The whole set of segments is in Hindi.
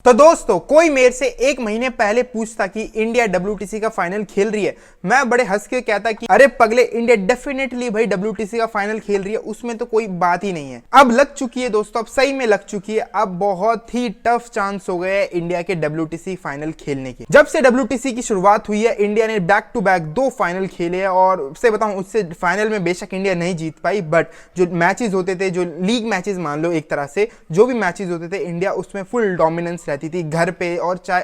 तो दोस्तों कोई मेरे से एक महीने पहले पूछता कि इंडिया डब्ल्यूटीसी का फाइनल खेल रही है, मैं बड़े हंस के कहता कि अरे पगले, इंडिया डेफिनेटली भाई डब्ल्यूटीसी का फाइनल खेल रही है, उसमें तो कोई बात ही नहीं है। अब लग चुकी है दोस्तों, अब सही में लग चुकी है। अब बहुत ही टफ चांस हो गए इंडिया के डब्ल्यूटीसी फाइनल खेलने के। जब से डब्ल्यूटीसी की शुरुआत हुई है, इंडिया ने बैक टू बैक 2 फाइनल खेले हैं और उससे बताऊं, उससे फाइनल में बेशक इंडिया नहीं जीत पाई, बट जो मैचेस होते थे, जो लीग मैचेस मान लो एक तरह से, जो भी मैचेस होते थे, इंडिया उसमें फुल डोमिनेंस रहती थी, घर पे और चाहे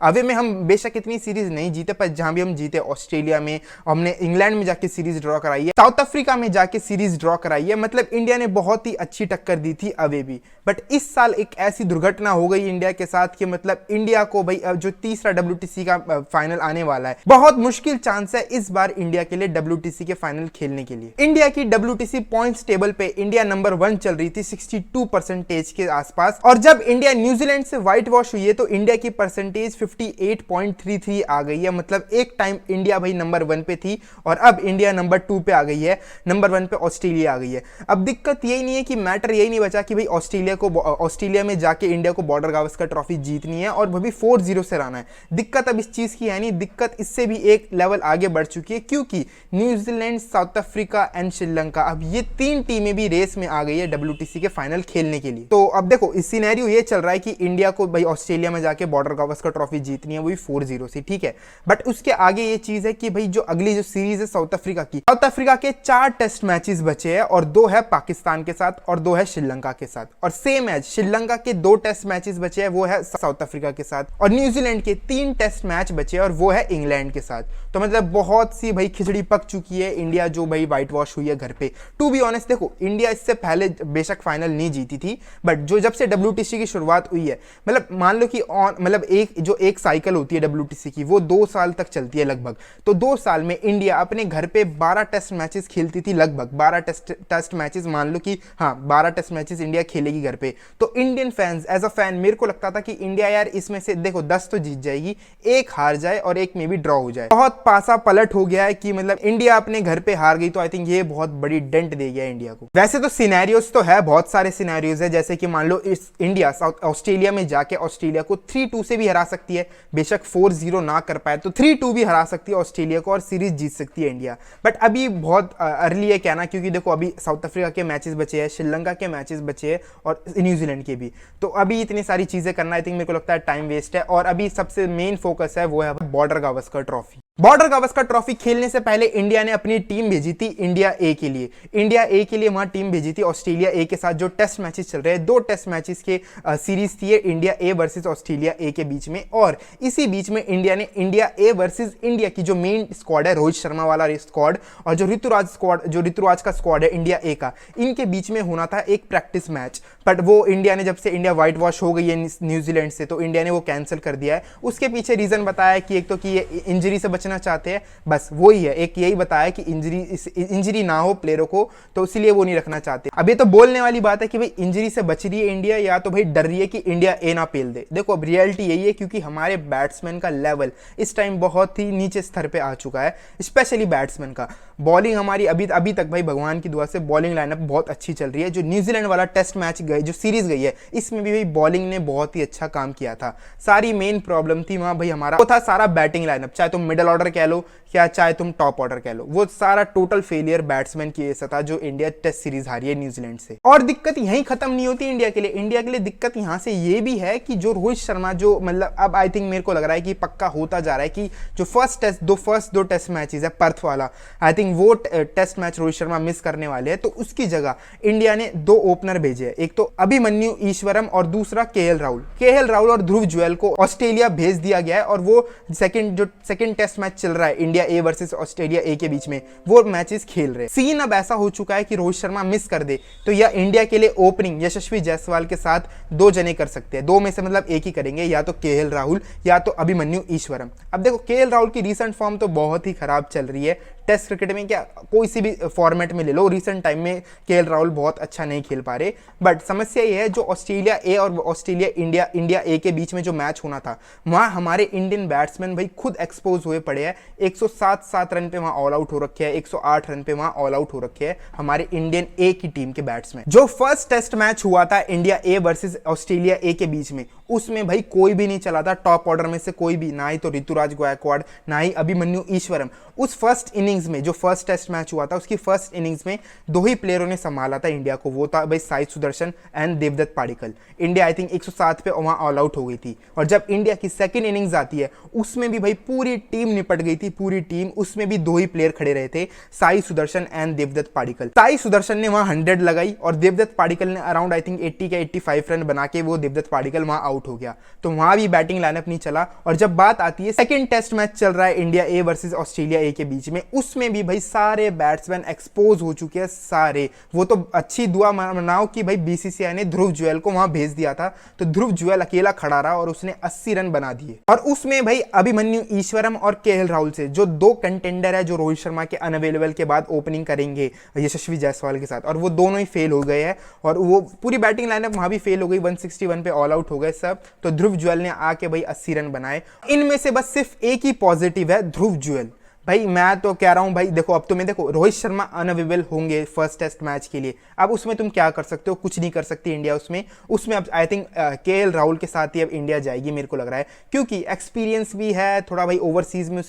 अवे में। हम बेशक इतनी सीरीज नहीं जीते, पर जहां भी हम जीते, ऑस्ट्रेलिया में हमने इंग्लैंड में जाके सीरीज ड्रॉ कराई है, साउथ अफ्रीका में जाके सीरीज ड्रॉ कराई है, मतलब इंडिया ने बहुत ही अच्छी टक्कर दी थी अवे भी। बट इस साल एक ऐसी दुर्घटना हो गई इंडिया के साथ कि मतलब इंडिया को भाई जो तीसरा डब्ल्यूटीसी का फाइनल आने वाला है, बहुत मुश्किल चांस है इस बार इंडिया के लिए डब्ल्यूटीसी के फाइनल खेलने के लिए। इंडिया की डब्ल्यूटीसी पॉइंट्स टेबल पे इंडिया नंबर 1 चल रही थी 62% के आसपास, और जब इंडिया न्यूजीलैंड से व्हाइट वॉश हुई है तो इंडिया की परसेंटेज 58.33 आ गई है। मतलब एक टाइम इंडिया भाई नंबर 1 पे थी और अब इंडिया नंबर 2 पे आ गई है, नंबर 1 पे ऑस्ट्रेलिया आ गई है। अब दिक्कत यही नहीं है कि मैटर यही नहीं बचा कि भाई ऑस्ट्रेलिया में जाके इंडिया को बॉर्डर गावस्कर ट्रॉफी जीतनी है और वो भी 4-0 से रहना है। दिक्कत अब इस चीज की है नहीं, दिक्कत इससे भी एक लेवल आगे बढ़ चुकी है, क्योंकि New Zealand, south Africa and Sri Lanka, अब ये 3 टीमें भी रेस में आ गई है डब्ल्यूटीसी के फाइनल खेलने के लिए। तो अब देखो, इस सिनेरियो ये चल रहा है कि इंडिया को भाई ऑस्ट्रेलिया में जाके बॉर्डर गावस्कर ट्रॉफी जीतनी है, वो भी 4-0 से, ठीक है। बट उसके आगे ये चीज है कि भाई जो अगली जो सीरीज है साउथ अफ्रीका के 4 टेस्ट मैचेस बचे हैं और 2 है पाकिस्तान के साथ और 2 है श्रीलंका के साथ, और सेम एज श्रीलंका के 2 टेस्ट मैचेस बचे हैं, वो है साउथ अफ्रीका के साथ, और न्यूजीलैंड के 3 टेस्ट मैच बचे और वो है इंग्लैंड के साथ। तो मतलब बहुत सी भाई खिचड़ी पक चुकी है इंडिया, जो भाई व्हाइट वॉश हुई है घर पे। टू बी ऑनेस्ट, देखो इंडिया इससे पहले बेशक फाइनल नहीं जीती थी, बट जो जब से डब्ल्यूटीसी की शुरुआत हुई है, मतलब मान लो कि मतलब एक साइकिल होती है डब्ल्यूटीसी की, वो 2 साल तक चलती है लगभग। तो 2 साल में इंडिया अपने घर पे 12 टेस्ट मैचेस खेलती थी, लगभग 12 टेस्ट मैचेस, मान लो कि हाँ 12 टेस्ट मैचेस इंडिया खेलेगी घर पे। तो Indian fans, as a fan, मेरे को लगता था कि इंडिया यार इसमें से देखो 10 तो जीत जाएगी, 1 हार जाए और 1 में भी ड्रॉ हो जाए। बहुत पासा पलट हो गया है कि मतलब इंडिया अपने घर पे हार गई, तो आई थिंक ये बहुत बड़ी डेंट दे गया इंडिया को। वैसे तो सिनेरियोज तो है, बहुत सारे सिनेरियोज है, जैसे कि मान लो इस इंडिया ऑस्ट्रेलिया में जाके ऑस्ट्रेलिया को 3-2 से भी हरा सकती है, बेशक 4-0 ना कर पाए तो 3-2 भी हरा सकती है ऑस्ट्रेलिया को और सीरीज जीत सकती है इंडिया। बट अभी बहुत अर्ली है कहना, क्योंकि देखो अभी साउथ अफ्रीका के मैचेस बचे हैं, श्रीलंका के मैचेस बचे हैं और न्यूजीलैंड के भी। तो अभी इतनी सारी चीजें करना आई थिंक मेरे को लगता है टाइम वेस्ट है, और अभी सबसे मेन फोकस है वो है border Gavaskar trophy. Border Gavaskar trophy खेलने से पहले इंडिया ने अपनी टीम भेजी थी इंडिया ए के लिए। इंडिया ए के लिए वहां टीम भेजी थी ऑस्ट्रेलिया ए के साथ, जो टेस्ट मैचेस चल रहे हैं, 2 टेस्ट मैचेस के सीरीज थी India A versus Australia A के बीच में। और इसी बीच में इंडिया ने इंडिया ए वर्सेस इंडिया की जो मेन स्क्वाड है, रोहित शर्मा वाला स्क्वाड, और जो ऋतुराज का स्क्वाड है इंडिया ए का, इनके बीच में होना था एक प्रैक्टिस मैच। बट वो इंडिया ने, जब से इंडिया व्हाइट वॉश हो गई है न्यूजीलैंड से, तो इंडिया ने वो कैंसिल कर दिया है। उसके पीछे रीजन बताया कि एक तो कि ये इंजरी से बचना चाहते हैं, बस वही है, एक यही बताया कि इंजरी ना हो प्लेयरों को, तो इसलिए वो नहीं रखना चाहते। अब ये तो बोलने वाली बात है कि भाई इंजरी से बच रही है इंडिया, या तो भाई डर रही है कि इंडिया ए ना पेल दे। देखो अब रियलिटी यही है, क्योंकि हमारे बैट्समैन का लेवल इस टाइम बहुत ही नीचे स्तर पे आ चुका है, स्पेशली बैट्समैन का। बॉलिंग हमारी अभी तक भाई भगवान की दुआ से बॉलिंग लाइनअप बहुत अच्छी चल रही है। जो न्यूजीलैंड वाला टेस्ट मैच गए, जो सीरीज गई है, इसमें भी भाई बॉलिंग ने बहुत ही अच्छा काम किया था। सारी मेन प्रॉब्लम थी वहां भाई हमारा वो था सारा बैटिंग लाइनअप, चाहे तुम मिडिल ऑर्डर कह लो क्या चाहे तुम टॉप ऑर्डर कह लो, वो सारा टोटल फेलियर बैट्समैन की वजह से था, जो इंडिया टेस्ट सीरीज हारी है न्यूजीलैंड से। और दिक्कत यहीं खत्म नहीं होती इंडिया के लिए दिक्कत यहां से ये भी है कि जो रोहित शर्मा, जो मतलब अब आई थिंक मेरे को लग रहा है कि पक्का होता जा रहा है कि जो फर्स्ट 2 टेस्ट मैचेस है पर्थ वाला, आई थिंक वो test match Rohit Sharma miss करने वाले हैं। तो उसकी जगह इंडिया ने 2 ओपनर भेजे हैं, एक तो अभिमन्यु ईश्वरम और दूसरा केएल राहुल और ध्रुव जुएल को ऑस्ट्रेलिया भेज दिया गया है। और वो सेकंड टेस्ट मैच चल रहा है India A versus Australia A के बीच में, वो मैचेस खेल रहे हैं। सीन अब ऐसा हो चुका है कि रोहित शर्मा मिस कर दे तो या इंडिया के लिए ओपनिंग यशस्वी जायसवाल के साथ 2 जने कर सकते हैं, 2 में से मतलब एक ही करेंगे, या तो केएल राहुल या तो अभिमन्यु ईश्वरम। अब देखो केएल राहुल की रीसेंट फॉर्म तो बहुत ही खराब चल रही है, टेस्ट क्रिकेट में क्या कोई सी भी फॉर्मेट में ले लो, रिसेंट टाइम में केएल राहुल बहुत अच्छा नहीं खेल पा रहे। बट समस्या ये है, जो ऑस्ट्रेलिया ए और ऑस्ट्रेलिया इंडिया ए के बीच में जो मैच होना था, वहां हमारे इंडियन बैट्समैन भाई खुद एक्सपोज हुए पड़े हैं। 107 रन पे वहां ऑल आउट हो रखे हैं, 108 रन पे वहां ऑल आउट हो रखे हैं हमारे इंडियन ए की टीम के बैट्समैन। जो फर्स्ट टेस्ट मैच हुआ था India A versus Australia A के बीच में, उसमें भाई कोई भी नहीं चला था टॉप ऑर्डर में से, कोई भी, ना ही तो ऋतुराज गायकवाड़, ना ही अभिमन्यु ईश्वरम। उस फर्स्ट इनिंग्स में जो फर्स्ट टेस्ट मैच हुआ था उसकी फर्स्ट इनिंग्स में दो ही प्लेयरों ने संभाला था इंडिया को, वो था भाई Sai Sudharsan and Devdutt Padikkal. India I think 107 पे वहां ऑल आउट हो गई थी। और जब इंडिया की सेकंड इनिंग्स आती है उसमें भी भाई पूरी टीम निपट गई थी, पूरी टीम, उसमें भी दो ही प्लेयर खड़े रहे थे, साई सुदर्शन एंड देवदत्त पाडिक्कल। साई सुदर्शन ने वहां 100 लगाई और देवदत्त पाडिक्कल ने अराउंड आई थिंक 80 के 85 रन बना के वो देवदत्त पाडिक्कल वहां आउट हो गया। तो वहां भी बैटिंग लाइनअप नहीं चला। और जब बात आती है सेकंड टेस्ट मैच चल रहा है India A versus Australia A के बीच में, उसमें भी भाई सारे बैट्समैन एक्सपोज हो चुके हैं सारे। वो तो अच्छी दुआ मनाओ कि भाई बीसीसीआई ने ध्रुव जुएल को वहां भेज दिया था, तो ध्रुव जुएल अकेला खड़ा रहा और उसने 80 रन बना दिए। और उसमें भाई अभिमन्यु ईश्वरम और केएल राहुल से जो दो कंटेंडर है जो रोहित शर्मा के अनअवेलेबल के बाद ओपनिंग करेंगे यशस्वी जायसवाल के साथ, और वो दोनों ही फेल हो गए हैं और वो पूरी बैटिंग लाइनअप वहां भी फेल हो गई, 161 पे ऑल आउट हो गए सब। तो ध्रुव जुएल ने आके भाई 80 रन बनाए। इनमें से बस सिर्फ एक ही पॉजिटिव है, ध्रुव जुएल। भाई मैं तो कह रहा हूं भाई देखो, अब तुम्हें देखो रोहित शर्मा अनअवेलेबल होंगे फर्स्ट टेस्ट मैच के लिए, अब उसमें तुम क्या कर सकते हो, कुछ नहीं कर सकती इंडिया उसमें अब आई थिंक केएल राहुल के साथ ही अब इंडिया जाएगी मेरे को लग रहा है, क्योंकि एक्सपीरियंस भी है थोड़ा भाई, ओवरसीज में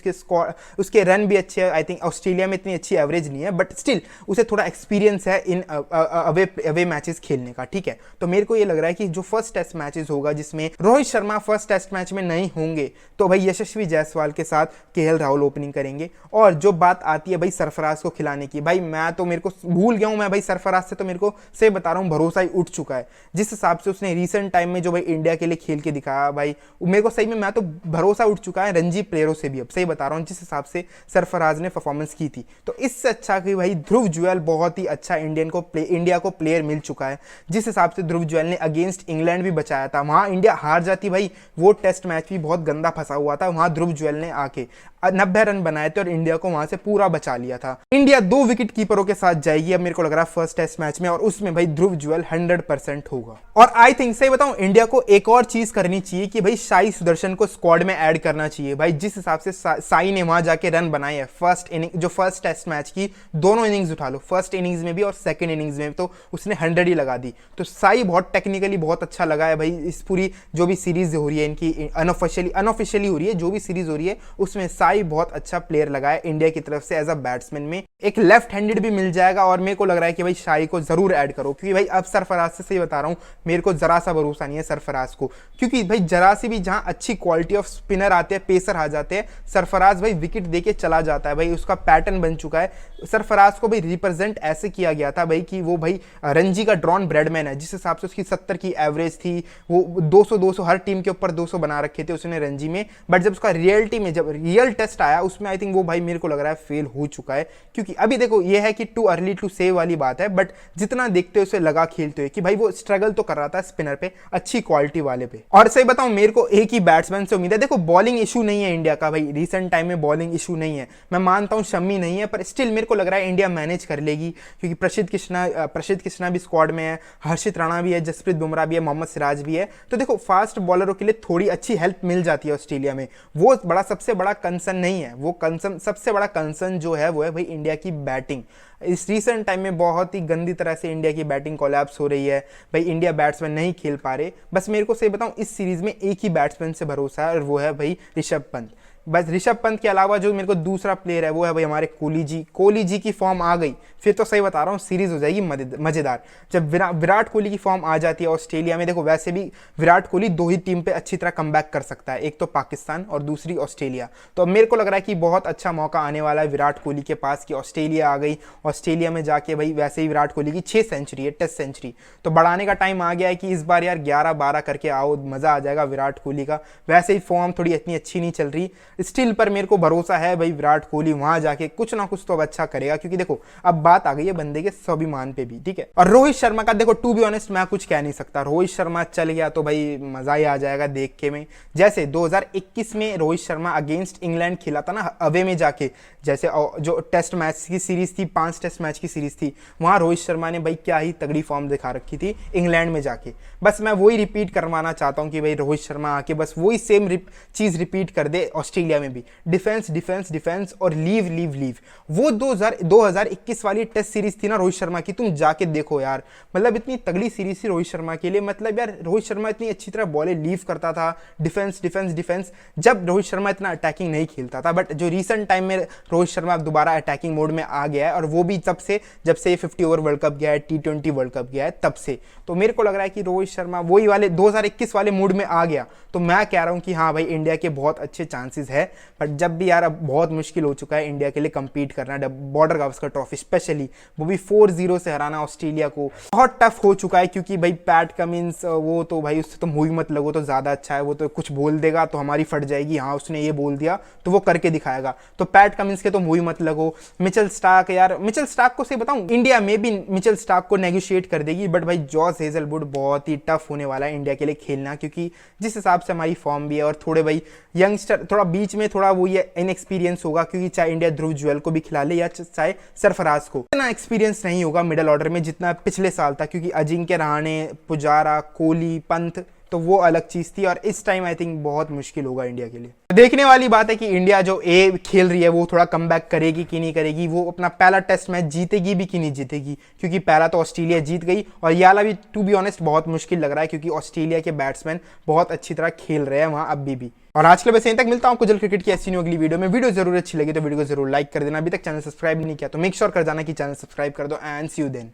उसके रन भी अच्छे है। आई थिंक ऑस्ट्रेलिया में इतनी अच्छी एवरेज नहीं है बट स्टिल उसे थोड़ा एक्सपीरियंस है इन अवे मैचेस खेलने का, ठीक है। तो मेरे को ये लग रहा है कि जो फर्स्ट टेस्ट मैचेस होगा जिसमें Rohit Sharma first test match में नहीं होंगे, तो भाई यशस्वी जायसवाल के साथ केएल राहुल ओपनिंग करेंगे। और जो बात आती है भाई सरफराज को खिलाने की, भाई मैं तो मेरे को भूल गया हूं मैं भाई सरफराज से, तो मेरे को सही बता रहा हूं भरोसा ही उठ चुका है। जिस हिसाब से उसने रीसेंट टाइम में जो भाई इंडिया के लिए खेल के दिखाया भाई, मेरे को सही में मैं तो भरोसा उठ चुका है रणजी प्लेयरों से भी, अब सही बता रहा हूं जिस हिसाब से सरफराज ने परफॉर्मेंस की थी। तो इससे अच्छा कि भाई ध्रुव जुएल बहुत ही अच्छा इंडिया को प्लेयर मिल चुका है। जिस हिसाब से ध्रुव जुएल ने अगेंस्ट इंग्लैंड भी बचाया था, वहां इंडिया हार जाती भाई, वो टेस्ट मैच भी बहुत गंदा फंसा हुआ था, वहां ध्रुव जुएल ने आके 90 रन बनाए थे और इंडिया को वहां से पूरा बचा लिया था। इंडिया 2 विकेट कीपरों के साथ जाएगी अब मेरे को लग रहा है फर्स्ट टेस्ट मैच में, और उसमें भाई ध्रुव जुएल 100% होगा। और आई थिंक सही बताऊं इंडिया को एक और चीज करनी चाहिए कि भाई साई सुदर्शन को स्क्वाड में ऐड करना चाहिए। भाई जिस हिसाब से साई ने वहां जाके रन बनाए है फर्स्ट टेस्ट मैच की, दोनों इनिंग्स उठा लो, फर्स्ट इनिंग्स में भी और सेकंड इनिंग्स में तो उसने 100 ही लगा दी। तो साई बहुत टेक्निकली बहुत अच्छा लगा है भाई। इस पूरी जो भी सीरीज हो रही है इनकी अनऑफिशियली हो रही है, जो भी सीरीज हो रही है उसमें साई बहुत अच्छा प्लेयर लगा है इंडिया की तरफ से एज अ बैट्समैन में। एक लेफ्ट हैंडेड भी मिल जाएगा और मेरे को लग रहा है कि भाई साई को जरूर ऐड करो, क्योंकि भाई अब सरफराज से सही बता रहा हूं मेरे को जरा सा भरोसा नहीं है सरफराज को, क्योंकि भाई जरा सी भी जहां अच्छी क्वालिटी ऑफ स्पिनर आते हैं, पेसर आ जाते हैं, सरफराज भाई विकेट देके चला जाता है। भाई उसका पैटर्न बन चुका है। सरफराज को भाई रिप्रेजेंट ऐसे किया गया था भाई कि वो भाई रणजी का ड्रॉन ब्रेडमैन है। जिस हिसाब से उसकी 70 की एवरेज थी, वो 200 हर टीम के ऊपर 200 बना रखे थे उसने रणजी में, बट जब उसका रियलिटी में जब रियल टेस्ट आया उसमें आई थिंक वो भाई मेरे को लग रहा है फेल हो चुका है। क्योंकि अभी देखो ये है कि टू अर्ली टू सेव वाली बात है, बट जितना देखते हो उसे लगा खेलते हुए कि भाई वो स्ट्रगल तो कर रहा था स्पिनर पे, अच्छी क्वालिटी वाले पे। और सही बताऊं मेरे को एक ही बैट्समैन से उम्मीद है। देखो बॉलिंग इशू नहीं है इंडिया का भाई, रिसेंट टाइम में बॉलिंग इशू नहीं है, मैं मानता हूं शम्मी नहीं है, पर स्टिल मेरे को लग रहा है इंडिया मैनेज कर लेगी, क्योंकि प्रसिद्ध कृष्णा भी स्क्वाड में है, हर्षित राणा भी है, जसप्रीत बुमराह भी है, मोहम्मद सिराज भी है। तो देखो फास्ट बॉलरों के लिए थोड़ी अच्छी हेल्प मिल जाती है ऑस्ट्रेलिया में। वो सबसे बड़ा कंसर्न नहीं है, वो कंसर्न सबसे बड़ा कंसर्न जो है वो है भाई इंडिया की बैटिंग। इस रीसेंट टाइम में बहुत ही गंदी तरह से इंडिया की बैटिंग कोलैप्स हो रही है भाई, इंडिया बैट्समैन नहीं खेल पा रहे। बस मेरे को सही बताऊं इस सीरीज में एक ही बैट्समैन से भरोसा है और वो है भाई ऋषभ पंत। बस ऋषभ पंत के अलावा जो मेरे को दूसरा प्लेयर है वो है भाई हमारे कोहली जी की फॉर्म आ गई फिर तो सही बता रहा हूँ सीरीज हो जाएगी मजेदार। जब विराट कोहली की फॉर्म आ जाती है ऑस्ट्रेलिया में, देखो वैसे भी विराट कोहली 2 ही टीम पे अच्छी तरह कमबैक कर सकता है, एक तो पाकिस्तान और दूसरी ऑस्ट्रेलिया। तो अब मेरे को लग रहा है कि बहुत अच्छा मौका आने वाला है विराट कोहली के पास कि ऑस्ट्रेलिया आ गई, ऑस्ट्रेलिया में जाके भाई वैसे ही विराट कोहली की 6 सेंचुरी है, टेस्ट सेंचुरी, तो बढ़ाने का टाइम आ गया है कि इस बार यार 11-12 करके आओ, मजा आ जाएगा विराट कोहली का। वैसे ही फॉर्म थोड़ी इतनी अच्छी नहीं चल रही स्टिल, पर मेरे को भरोसा है भाई विराट कोहली वहां जाके कुछ ना कुछ तो अब अच्छा करेगा, क्योंकि देखो अब बात आ गई है बंदे के स्वाभिमान पे भी, ठीक है। और रोहित शर्मा का देखो टू बी ऑनेस्ट मैं कुछ कह नहीं सकता, रोहित शर्मा चल गया तो भाई मजा ही आ जाएगा देख के में। जैसे 2021 में रोहित शर्मा अगेंस्ट इंग्लैंड खेला था ना अवे में जाके, जैसे जो टेस्ट मैच की सीरीज थी, 5 टेस्ट मैच की सीरीज थी, वहां रोहित शर्मा ने भाई क्या ही तगड़ी फॉर्म दिखा रखी थी इंग्लैंड में जाके। बस मैं वही रिपीट करवाना चाहता हूं कि भाई रोहित शर्मा आके बस वही सेम चीज रिपीट कर दे ऑस्ट्रेलिया ऑस्ट्रेलिया में भी डिफेंस डिफेंस डिफेंस और लीव लीव लीव। वो 2021 वाली टेस्ट सीरीज थी ना रोहित शर्मा की, तुम जाके देखो यार, मतलब इतनी तगड़ी सीरीज थी रोहित शर्मा के लिए। मतलब यार रोहित शर्मा इतनी अच्छी तरह बॉलें लीव करता था, डिफेंस डिफेंस डिफेंस, जब रोहित शर्मा इतना अटैकिंग नहीं खेलता था। बट जो रिसेंट टाइम में रोहित शर्मा दोबारा अटैकिंग मोड में आ गया है, और वो भी तब से जब से 50 ओवर वर्ल्ड कप गया है, T20 वर्ल्ड कप गया है, तब से। तो मेरे को लग रहा है कि रोहित शर्मा वही वाले 2021 वाले मूड में आ गया। तो मैं कह रहा हूं कि हाँ भाई, इंडिया के बहुत अच्छे चांसेस है। बट जब भी यार अब बहुत मुश्किल हो चुका है इंडिया के लिए compete करना, बॉर्डर गावस्कर ट्रॉफी स्पेशली, वो भी 4-0 से हराना ऑस्ट्रेलिया को बहुत टफ हो चुका है। क्योंकि भाई पैट कमिंस, वो तो भाई उससे तो मूवी मत लगो तो ज्यादा अच्छा है। वो तो कुछ बोल देगा तो हमारी फट जाएगी, हाँ उसने ये बोल दिया तो वो करके दिखाएगा। तो पैट कमिंस के तो मूवी मत लगो। मिचेल स्टार्क, यार मिचेल स्टार्क को से बताऊं, इंडिया में भी मिचेल स्टार्क को नेगोशिएट कर देगी। बट भाई जॉस हेजलवुड बहुत ही टफ होने वाला है इंडिया के लिए खेलना, क्योंकि जिस हिसाब से हमारी फॉर्म भी है, और थोड़े भाई यंगस्टर, थोड़ा बीच में थोड़ा वो ये इनएक्सपीरियंस होगा। क्योंकि चाहे इंडिया ध्रुव जुएल को भी खिला ले या चाहे सरफराज को, इतना एक्सपीरियंस नहीं होगा मिडल ऑर्डर में जितना पिछले साल था। क्योंकि अजिंक्य रहाणे, पुजारा, कोहली, पंत, तो वो अलग चीज थी। और इस टाइम आई थिंक बहुत मुश्किल होगा इंडिया के लिए। देखने वाली बात है कि इंडिया जो खेल रही है वो थोड़ा कमबैक करेगी कि नहीं करेगी, वो अपना पहला टेस्ट मैच जीतेगी भी कि नहीं जीतेगी। क्योंकि पहला तो ऑस्ट्रेलिया जीत गई, और ये वाला भी टू बी ऑनेस्ट बहुत मुश्किल लग रहा है, क्योंकि ऑस्ट्रेलिया के बैट्समैन बहुत अच्छी तरह खेल रहे हैं वहां अभी भी। और आज के लिए बस यहीं तक, मिलता हूं आपको जल्द क्रिकेट की ऐसी न्यू अगली वीडियो में। वीडियो जरूर अच्छी लगी तो वीडियो को जरूर लाइक कर देना। अभी तक चैनल सब्सक्राइब नहीं किया तो मेक श्योर कर जाना कि चैनल सब्सक्राइब कर दो। And see you then.